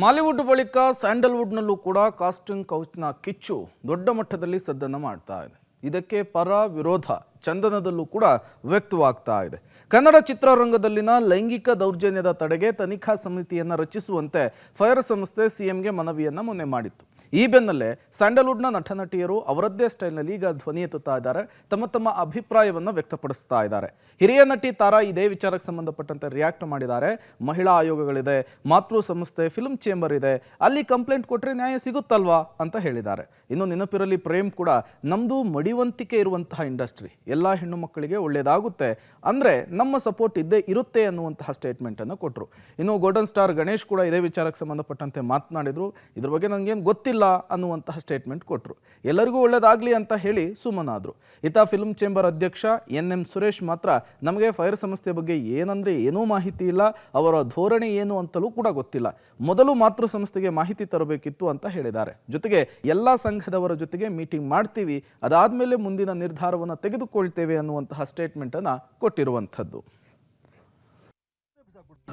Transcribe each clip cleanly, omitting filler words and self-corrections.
Mollywood ಬಳಿಕ ಸ್ಯಾಂಡಲ್ವುಡ್ನಲ್ಲೂ ಕೂಡ casting ಕೌಚ್ನ ಕಿಚ್ಚು ದೊಡ್ಡ ಮಟ್ಟದಲ್ಲಿ ಸದ್ದನ್ನು ಮಾಡ್ತಾ ಇದೆ. ಇದಕ್ಕೆ ಪರ ವಿರೋಧ ಚಂದನದಲ್ಲೂ ಕೂಡ ವ್ಯಕ್ತವಾಗ್ತಾ ಇದೆ. ಕನ್ನಡ ಚಿತ್ರರಂಗದಲ್ಲಿನ ಲೈಂಗಿಕ ದೌರ್ಜನ್ಯದ ತಡೆಗೆ ತನಿಖಾ ಸಮಿತಿಯನ್ನು ರಚಿಸುವಂತೆ ಫೈರ್ ಸಂಸ್ಥೆ ಸಿಎಂಗೆ ಮನವಿಯನ್ನು ಮೊನ್ನೆ ಮಾಡಿತ್ತು. ಈ ಬೆನ್ನಲ್ಲೇ ಸ್ಯಾಂಡಲ್ವುಡ್ನ ನಟನಟಿಯರು ಅವರದ್ದೇ ಸ್ಟೈಲ್ನಲ್ಲಿ ಈಗ ಧ್ವನಿ ಎತ್ತುತ್ತಾ ಇದ್ದಾರೆ, ತಮ್ಮ ಅಭಿಪ್ರಾಯವನ್ನು ವ್ಯಕ್ತಪಡಿಸ್ತಾ ಇದ್ದಾರೆ. ಹಿರಿಯ ನಟಿ ತಾರಾ ಇದೇ ವಿಚಾರಕ್ಕೆ ಸಂಬಂಧಪಟ್ಟಂತೆ ರಿಯಾಕ್ಟ್ ಮಾಡಿದ್ದಾರೆ. ಮಹಿಳಾ ಆಯೋಗಗಳಿದೆ, ಮಾತೃ ಸಂಸ್ಥೆ, ಫಿಲ್ಮ್ ಚೇಂಬರ್ ಇದೆ, ಅಲ್ಲಿ ಕಂಪ್ಲೇಂಟ್ ಕೊಟ್ಟರೆ ನ್ಯಾಯ ಸಿಗುತ್ತಲ್ವಾ ಅಂತ ಹೇಳಿದ್ದಾರೆ. ಇನ್ನು ನೆನಪಿರಲಿ ಪ್ರೇಮ್ ಕೂಡ ನಮ್ಮದು ಮಡಿವಂತಿಕೆ ಇರುವಂತಹ ಇಂಡಸ್ಟ್ರಿ, ಎಲ್ಲ ಹೆಣ್ಣು ಮಕ್ಕಳಿಗೆ ಒಳ್ಳೆಯದಾಗುತ್ತೆ ಅಂದರೆ ನಮ್ಮ ಸಪೋರ್ಟ್ ಇದ್ದೇ ಇರುತ್ತೆ ಅನ್ನುವಂತಹ ಸ್ಟೇಟ್ಮೆಂಟನ್ನು ಕೊಟ್ಟರು. ಇನ್ನು ಗೋಲ್ಡನ್ ಸ್ಟಾರ್ ಗಣೇಶ್ ಕೂಡ ಇದೇ ವಿಚಾರಕ್ಕೆ ಸಂಬಂಧಪಟ್ಟಂತೆ ಮಾತನಾಡಿದರು. ಇದ್ರ ಬಗ್ಗೆ ನನಗೇನು ಗೊತ್ತಿಲ್ಲ ಅನ್ನುವಂತಹ ಸ್ಟೇಟ್ಮೆಂಟ್ ಕೊಟ್ಟರು. ಎಲ್ಲರಿಗೂ ಒಳ್ಳೆಯದಾಗಲಿ ಅಂತ ಹೇಳಿ ಸುಮ್ಮನಾದರು. ಇತ್ತ ಫಿಲ್ಮ್ ಚೇಂಬರ್ ಅಧ್ಯಕ್ಷ NM ಸುರೇಶ್ ಮಾತ್ರ ನಮಗೆ ಫೈರ್ ಸಂಸ್ಥೆ ಬಗ್ಗೆ ಏನಂದರೆ ಏನೂ ಮಾಹಿತಿ ಇಲ್ಲ, ಅವರ ಧೋರಣೆ ಏನು ಅಂತಲೂ ಕೂಡ ಗೊತ್ತಿಲ್ಲ, ಮೊದಲು ಮಾತೃ ಸಂಸ್ಥೆಗೆ ಮಾಹಿತಿ ತರಬೇಕಿತ್ತು ಅಂತ ಹೇಳಿದ್ದಾರೆ. ಜೊತೆಗೆ ಎಲ್ಲ ಸಂಘದವರ ಜೊತೆಗೆ ಮೀಟಿಂಗ್ ಮಾಡ್ತೀವಿ, ಅದಾದಮೇಲೆ ಮುಂದಿನ ನಿರ್ಧಾರವನ್ನು ತೆಗೆದುಕೊಳ್ತೇವೆ ಅನ್ನುವಂತಹ ಸ್ಟೇಟ್ಮೆಂಟನ್ನು ಕೊಟ್ಟಿರುವಂಥದ್ದು.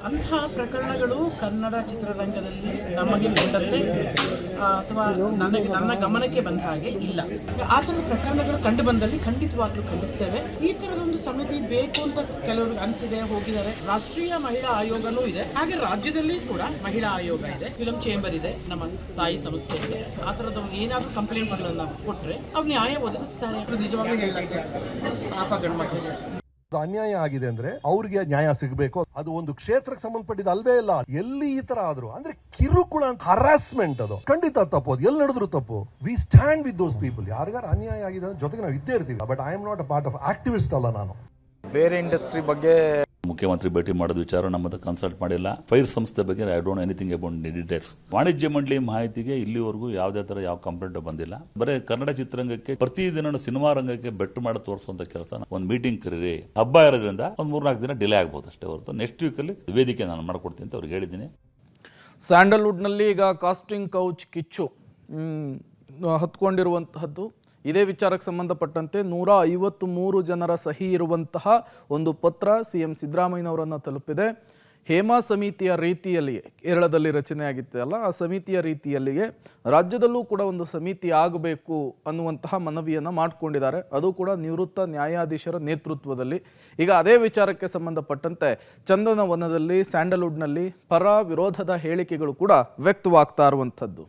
ಅಂತಹ ಪ್ರಕರಣಗಳು ಕನ್ನಡ ಚಿತ್ರರಂಗದಲ್ಲಿ ನಮಗೆ ಬಂದಂತೆ ಅಥವಾ ನನ್ನ ಗಮನಕ್ಕೆ ಬಂದ ಹಾಗೆ ಇಲ್ಲ. ಆ ಥರದ ಪ್ರಕರಣಗಳು ಕಂಡು ಬಂದಲ್ಲಿ ಖಂಡಿತವಾಗ್ಲೂ ಖಂಡಿಸ್ತೇವೆ. ಈ ಥರದೊಂದು ಸಮಿತಿ ಬೇಕು ಅಂತ ಕೆಲವ್ರಿಗೆ ಅನಿಸಿದೆ, ಹೋಗಿದ್ದಾರೆ. ರಾಷ್ಟ್ರೀಯ ಮಹಿಳಾ ಆಯೋಗನೂ ಇದೆ, ಹಾಗೆ ರಾಜ್ಯದಲ್ಲಿ ಕೂಡ ಮಹಿಳಾ ಆಯೋಗ ಇದೆ, ಫಿಲ್ಮ್ ಚೇಂಬರ್ ಇದೆ, ನಮ್ಮ ತಾಯಿ ಸಂಸ್ಥೆ ಇದೆ. ಆ ಥರದ ಏನಾದರೂ ಕಂಪ್ಲೇಂಟ್ಗಳನ್ನು ಕೊಟ್ಟರೆ ಅವ್ರು ನ್ಯಾಯ ಒದಗಿಸ್ತಾರೆ. ನಿಜವಾಗ್ಲೂ ಹೇಳಲ್ಲ ಸರ್, ಪಾಪ ಗಂಡ್ಮಕ್ಳು ಸರ್, ಅನ್ಯಾಯ ಆಗಿದೆ ಅಂದ್ರೆ ಅವ್ರಿಗೆ ನ್ಯಾಯ ಸಿಗಬೇಕು. ಅದು ಒಂದು ಕ್ಷೇತ್ರಕ್ಕೆ ಸಂಬಂಧಪಟ್ಟಿದ್ದು ಅಲ್ವೇ ಇಲ್ಲ. ಎಲ್ಲಿ ಈ ತರ ಆದ್ರು ಅಂದ್ರೆ ಕಿರುಕುಳ ಅಂತ ಹರಾಸ್ಮೆಂಟ್, ಅದು ಖಂಡಿತ ತಪ್ಪು. ಅದು ಎಲ್ಲಿ ನಡೆದ್ರು ತಪ್ಪು. We stand with those people. ಯಾರಿಗಾರ ಅನ್ಯಾಯ ಆಗಿದೆ ಅಂದ್ರೆ ಜೊತೆಗೆ ನಾವು ಇದ್ದೇ ಇರ್ತೀವಿ. But I am not a part of activist ಅಲ್ಲ ನಾನು. ಬೇರೆ ಇಂಡಸ್ಟ್ರಿ ಬಗ್ಗೆ ಮುಖ್ಯಮಂತ್ರಿ ಭೇಟಿ ಮಾಡೋದು ವಿಚಾರ ನಮ್ಮದು ಕನ್ಸಲ್ಟ್ ಮಾಡಿಲ್ಲ. ಫೈರ್ ಸಂಸ್ಥೆ ಬಗ್ಗೆ I don't anything about details. ವಾಣಿಜ್ಯ ಮಂಡಳಿ ಮಾಹಿತಿಗೆ ಇಲ್ಲಿವರೆಗೂ ಯಾವುದೇ ತರ ಯಾವ ಕಂಪ್ಲೇಂಟ್ ಬಂದಿಲ್ಲ. ಬರೀ ಕನ್ನಡ ಚಿತ್ರರಂಗಕ್ಕೆ ಪ್ರತಿದಿನ ಸಿನಿಮಾ ರಂಗಕ್ಕೆ ಬೆಟ್ಟು ಮಾಡಿ ತೋರಿಸುವಂತ ಕೆಲಸ. ಒಂದು ಮೀಟಿಂಗ್ ಕರೀರಿ, ಹಬ್ಬ ಇರೋದ್ರಿಂದ ಒಂದು 3-4 ದಿನ ಡಿಲೇ ಆಗ್ಬೋದು ಅಷ್ಟೇ ಹೊರತು ನೆಕ್ಸ್ಟ್ ವೀಕ್ ಅಲ್ಲಿ ವೇದಿಕೆ ನಾನು ಮಾಡ್ಕೊಡ್ತೀನಿ ಅಂತ ಅವ್ರಿಗೆ ಹೇಳಿದ್ದೀನಿ. ಸ್ಯಾಂಡಲ್ವುಡ್ನಲ್ಲಿ ಈಗ ಕಾಸ್ಟಿಂಗ್ ಕೌಚ್ ಕಿಚ್ಚು ಹತ್ಕೊಂಡಿರುವಂತಹದ್ದು. ಇದೇ ವಿಚಾರಕ್ಕೆ ಸಂಬಂಧಪಟ್ಟಂತೆ 153 ಜನರ ಸಹಿ ಇರುವಂತಹ ಒಂದು ಪತ್ರ CM ಸಿದ್ದರಾಮಯ್ಯನವರನ್ನು ತಲುಪಿದೆ. ಹೇಮಾ ಸಮಿತಿಯ ರೀತಿಯಲ್ಲಿಯೇ ಕೇರಳದಲ್ಲಿ ರಚನೆಯಾಗಿತ್ತಲ್ಲ, ಆ ಸಮಿತಿಯ ರೀತಿಯಲ್ಲಿಯೇ ರಾಜ್ಯದಲ್ಲೂ ಕೂಡ ಒಂದು ಸಮಿತಿ ಆಗಬೇಕು ಅನ್ನುವಂತಹ ಮನವಿಯನ್ನು ಮಾಡಿಕೊಂಡಿದ್ದಾರೆ. ಅದು ಕೂಡ ನಿವೃತ್ತ ನ್ಯಾಯಾಧೀಶರ ನೇತೃತ್ವದಲ್ಲಿ. ಈಗ ಅದೇ ವಿಚಾರಕ್ಕೆ ಸಂಬಂಧಪಟ್ಟಂತೆ ಚಂದನವನದಲ್ಲಿ ಸ್ಯಾಂಡಲ್ವುಡ್ನಲ್ಲಿ ಪರ ವಿರೋಧದ ಹೇಳಿಕೆಗಳು ಕೂಡ ವ್ಯಕ್ತವಾಗ್ತಾ ಇರುವಂಥದ್ದು.